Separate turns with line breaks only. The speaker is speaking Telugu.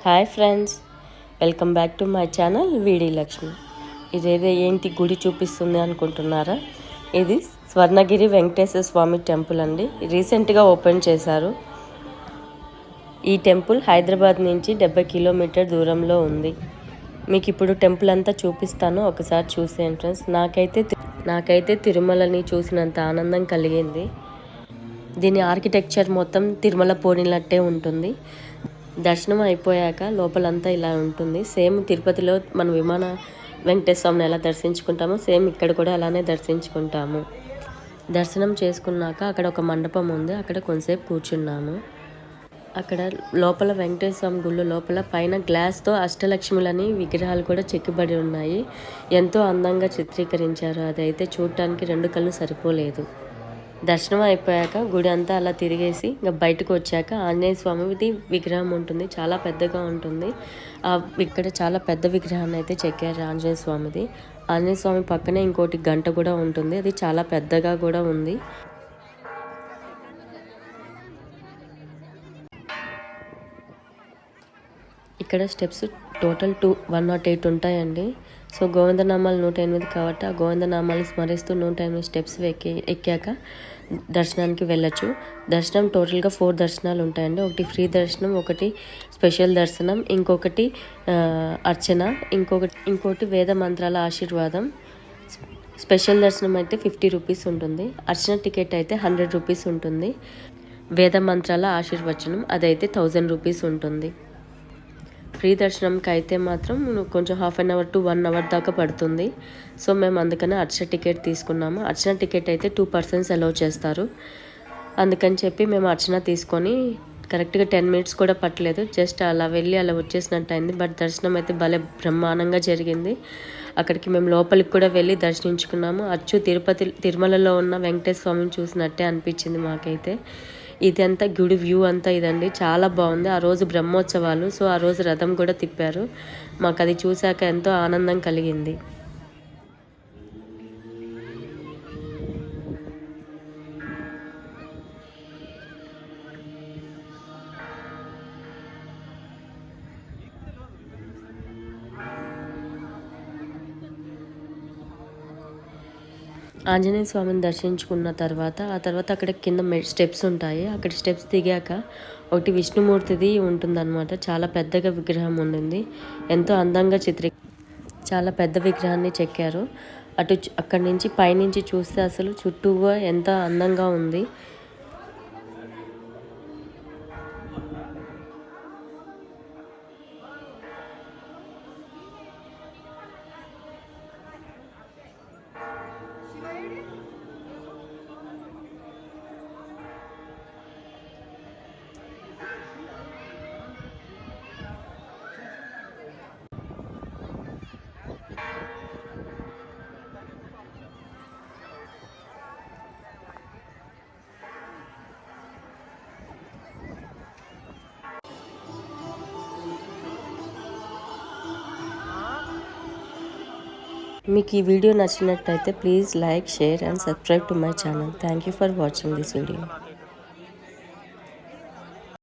Hi friends, welcome back to my channel వీడి లక్ష్మి. ఇదేదో ఏంటి గుడి చూపిస్తుంది అనుకుంటున్నారా? ఇది స్వర్ణగిరి వెంకటేశ్వర స్వామి టెంపుల్ అండి. రీసెంట్గా ఓపెన్ చేశారు. ఈ టెంపుల్ హైదరాబాద్ నుంచి 70 కిలోమీటర్ దూరంలో ఉంది. మీకు ఇప్పుడు టెంపుల్ అంతా చూపిస్తాను, ఒకసారి చూసేయండి ఫ్రెండ్స్. నాకైతే తిరుమలని చూసినంత ఆనందం కలిగింది. దీని ఆర్కిటెక్చర్ మొత్తం తిరుమల పోలినట్టే ఉంటుంది. దర్శనం అయిపోయాక లోపలంతా ఇలా ఉంటుంది. సేమ్ తిరుపతిలో మన విమాన వెంకటేశ్వర స్వామిని ఎలా దర్శించుకుంటామో సేమ్ ఇక్కడ కూడా అలానే దర్శించుకుంటాము. దర్శనం చేసుకున్నాక అక్కడ ఒక మండపం ఉంది, అక్కడ కొంతసేపు కూర్చున్నాము. అక్కడ లోపల వెంకటేశ్వర స్వామి గుళ్ళు లోపల పైన గ్లాస్తో అష్టలక్ష్ములని విగ్రహాలు కూడా చెక్కబడి ఉన్నాయి. ఎంతో అందంగా చిత్రీకరించారు. అదైతే చూడటానికి 2 కళ్ళు సరిపోలేదు. దర్శనం అయిపోయాక గుడి అంతా అలా తిరిగేసి ఇంకా బయటకు వచ్చాక ఆంజనేయ స్వామిది విగ్రహం ఉంటుంది, చాలా పెద్దగా ఉంటుంది. ఇక్కడ చాలా పెద్ద విగ్రహాన్ని అయితే చెక్కారు ఆంజనేయ స్వామిది. ఆంజనేయ స్వామి పక్కనే ఇంకోటి గంట కూడా ఉంటుంది, అది చాలా పెద్దగా కూడా ఉంది. ఇక్కడ స్టెప్స్ టోటల్ 108 ఉంటాయండి. సో గోవిందనామాలు 108 కాబట్టి ఆ గోవిందనామాలు స్మరిస్తూ 108 స్టెప్స్ ఎక్కాక దర్శనానికి వెళ్ళచ్చు. దర్శనం టోటల్గా 4 దర్శనాలు ఉంటాయండి. ఒకటి ఫ్రీ దర్శనం, ఒకటి స్పెషల్ దర్శనం, ఇంకొకటి అర్చన, ఇంకోటి వేద మంత్రాల ఆశీర్వాదం. స్పెషల్ దర్శనం అయితే 50 రూపీస్ ఉంటుంది. అర్చన టికెట్ అయితే 100 రూపీస్ ఉంటుంది. వేద మంత్రాల ఆశీర్వచనం అదైతే 1000 రూపీస్ ఉంటుంది. ఫ్రీ దర్శనంకి అయితే మాత్రం కొంచెం 1/2 అవర్ to 1 అవర్ దాకా పడుతుంది. సో మేము అందుకని అర్చన టికెట్ తీసుకున్నాము. అర్చన టికెట్ అయితే 2 persons అలౌ చేస్తారు. అందుకని చెప్పి మేము అర్చన తీసుకొని కరెక్ట్గా 10 minutes కూడా పట్టలేదు, జస్ట్ అలా వెళ్ళి అలా వచ్చేసినట్టు అయింది. బట్ దర్శనం అయితే భలే బ్రహ్మాండంగా జరిగింది. అక్కడికి మేము లోపలికి కూడా వెళ్ళి దర్శించుకున్నాము. తిరుమలలో ఉన్న వెంకటేశ్వర స్వామిని చూసినట్టే అనిపించింది మాకైతే. ఇదంతా గుడి వ్యూ అంతా ఇదండి, చాలా బాగుంది. ఆ రోజు బ్రహ్మోత్సవాలు, సో ఆ రోజు రథం కూడా తిప్పారు. మాకు అది చూశాక ఎంతో ఆనందం కలిగింది. ఆంజనేయ స్వామిని దర్శించుకున్న తర్వాత అక్కడ కింద స్టెప్స్ ఉంటాయి. అక్కడ స్టెప్స్ దిగాక ఒకటి విష్ణుమూర్తిది ఉంటుందన్నమాట. చాలా పెద్దగా విగ్రహం ఉండింది, ఎంతో అందంగా చాలా పెద్ద విగ్రహాన్ని చెక్కారు. అక్కడి నుంచి పైనుంచి చూస్తే అసలు చుట్టూగా ఎంత అందంగా ఉంది. మీకు ఈ వీడియో నచ్చినట్టయితే please like, share and subscribe to my channel. Thank you for watching this video.